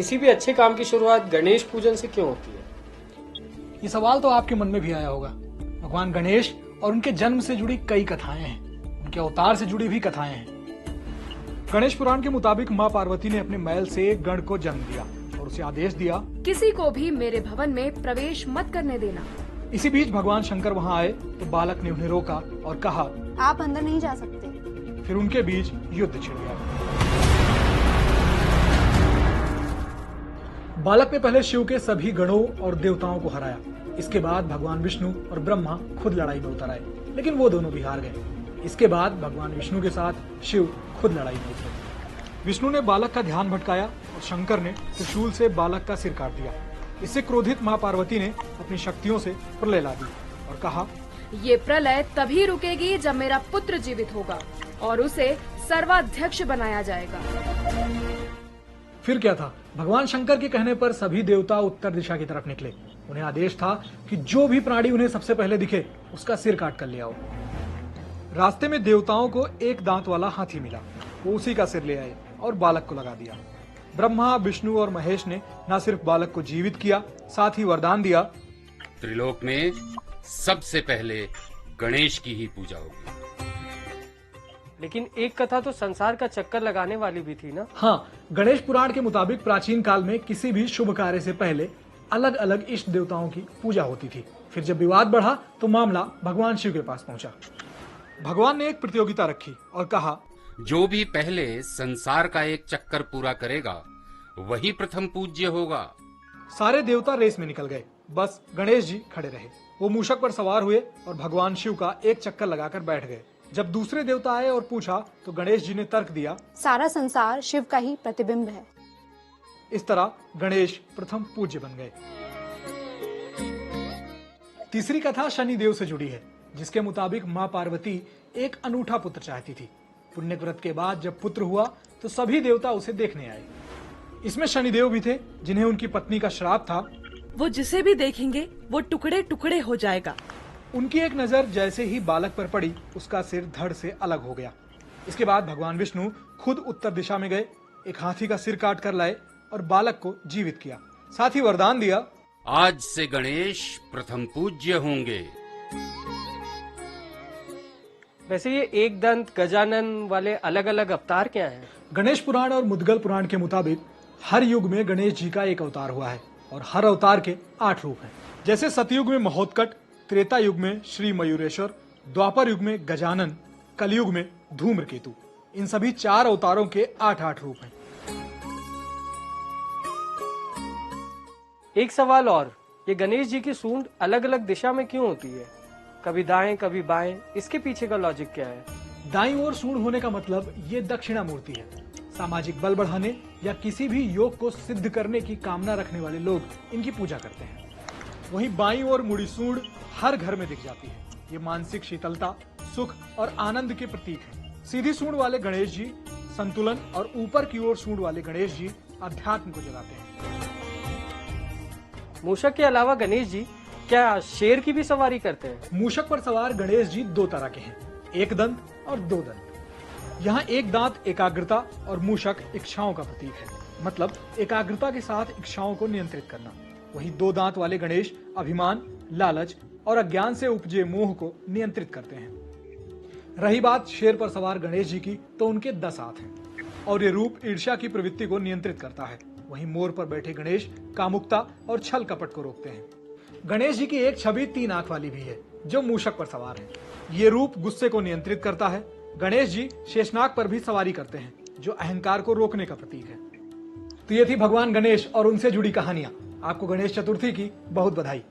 किसी भी अच्छे काम की शुरुआत गणेश पूजन से क्यों होती है? ये सवाल तो आपके मन में भी आया होगा। भगवान गणेश और उनके जन्म से जुड़ी कई कथाएं हैं, उनके अवतार से जुड़ी भी कथाएं हैं। गणेश पुराण के मुताबिक माँ पार्वती ने अपने महल से एक गण को जन्म दिया और उसे आदेश दिया, किसी को भी मेरे भवन में प्रवेश मत करने देना। इसी बीच भगवान शंकर वहां आए तो बालक ने उन्हें रोका और कहा, आप अंदर नहीं जा सकते। फिर उनके बीच युद्ध छिड़ गया। बालक ने पहले शिव के सभी गणों और देवताओं को हराया। इसके बाद भगवान विष्णु और ब्रह्मा खुद लड़ाई में उतर आए, लेकिन वो दोनों भी हार गए। इसके बाद भगवान विष्णु के साथ शिव खुद लड़ाई में उतरे। विष्णु ने बालक का ध्यान भटकाया और शंकर ने त्रिशूल से बालक का सिर काट दिया। इससे क्रोधित माँ पार्वती ने अपनी शक्तियों से प्रलय ला दी और कहा, ये प्रलय तभी रुकेगी जब मेरा पुत्र जीवित होगा और उसे सर्वाध्यक्ष बनाया जाएगा। फिर क्या था, भगवान शंकर के कहने पर सभी देवता उत्तर दिशा की तरफ निकले। उन्हें आदेश था कि जो भी प्राणी उन्हें सबसे पहले दिखे उसका सिर काट कर ले आओ। रास्ते में देवताओं को एक दांत वाला हाथी मिला। वो उसी का सिर ले आए और बालक को लगा दिया। ब्रह्मा, विष्णु और महेश ने न सिर्फ बालक को जीवित किया, साथ ही वरदान दिया, त्रिलोक में सबसे पहले गणेश की ही पूजा होगी। लेकिन एक कथा तो संसार का चक्कर लगाने वाली भी थी ना? हाँ, गणेश पुराण के मुताबिक प्राचीन काल में किसी भी शुभ कार्य से पहले अलग अलग इष्ट देवताओं की पूजा होती थी। फिर जब विवाद बढ़ा तो मामला भगवान शिव के पास पहुंचा। भगवान ने एक प्रतियोगिता रखी और कहा, जो भी पहले संसार का एक चक्कर पूरा करेगा वही प्रथम पूज्य होगा। सारे देवता रेस में निकल गए, बस गणेश जी खड़े रहे। वो मूषक पर सवार हुए और भगवान शिव का एक चक्कर लगाकर बैठ गए। जब दूसरे देवता आए और पूछा तो गणेश जी ने तर्क दिया, सारा संसार शिव का ही प्रतिबिंब है। इस तरह गणेश प्रथम पूज्य बन गए। तीसरी कथा शनिदेव से जुड़ी है, जिसके मुताबिक माँ पार्वती एक अनूठा पुत्र चाहती थी। पुण्य व्रत के बाद जब पुत्र हुआ तो सभी देवता उसे देखने आए। इसमें शनिदेव भी थे, जिन्हें उनकी पत्नी का श्राप था, वो जिसे भी देखेंगे वो टुकड़े टुकड़े हो जाएगा। उनकी एक नजर जैसे ही बालक पर पड़ी, उसका सिर धड़ से अलग हो गया। इसके बाद भगवान विष्णु खुद उत्तर दिशा में गए, एक हाथी का सिर काट कर लाए और बालक को जीवित किया। साथ ही वरदान दिया, आज से गणेश प्रथम पूज्य होंगे। वैसे ये एक दंत गजानन वाले अलग अलग अवतार क्या हैं? गणेश पुराण और मुद्गल पुराण के मुताबिक हर युग में गणेश जी का एक अवतार हुआ है और हर अवतार के 8 रूप हैं। जैसे सतयुग में महोत्कट, त्रेता युग में श्री मयूरेश्वर, द्वापर युग में गजानन, कलयुग में धूम्रकेतु। इन सभी 4 अवतारों के 8-8 रूप हैं। एक सवाल और, ये गणेश जी की सूंड अलग अलग दिशा में क्यों होती है? कभी दाएं कभी बाएं, इसके पीछे का लॉजिक क्या है? दाईं ओर सूंड होने का मतलब ये दक्षिणा मूर्ति है। सामाजिक बल बढ़ाने या किसी भी योग को सिद्ध करने की कामना रखने वाले लोग इनकी पूजा करते हैं। वहीं बाईं ओर मुड़ी सूंड हर घर में दिख जाती है। ये मानसिक शीतलता, सुख और आनंद के प्रतीक है। सीधी सूंड वाले गणेश जी संतुलन और ऊपर की ओर सूंड वाले गणेश जी अध्यात्म को जगाते हैं। मूषक के अलावा गणेश जी क्या शेर की भी सवारी करते हैं? मूषक पर सवार गणेश जी 2 तरह के हैं, एक दंत और 2 दंत। यहाँ एक दांत एकाग्रता और मूषक इच्छाओं का प्रतीक है, मतलब एकाग्रता के साथ इच्छाओं को नियंत्रित करना। वहीं 2 दांत वाले गणेश अभिमान, लालच और अज्ञान से उपजे मोह को नियंत्रित करते हैं। रही बात शेर पर सवार गणेश जी की, तो उनके 10 हाथ हैं और ये रूप ईर्ष्या की प्रवृत्ति को नियंत्रित करता है। वहीं मोर पर बैठे गणेश कामुकता और छल कपट को रोकते हैं। गणेश जी की एक छवि 3 आंख वाली भी है, जो मूषक पर सवार है। ये रूप गुस्से को नियंत्रित करता है। गणेश जी शेषनाग पर भी सवारी करते हैं, जो अहंकार को रोकने का प्रतीक है। तो ये थी भगवान गणेश और उनसे जुड़ी कहानियां। आपको गणेश चतुर्थी की बहुत बधाई।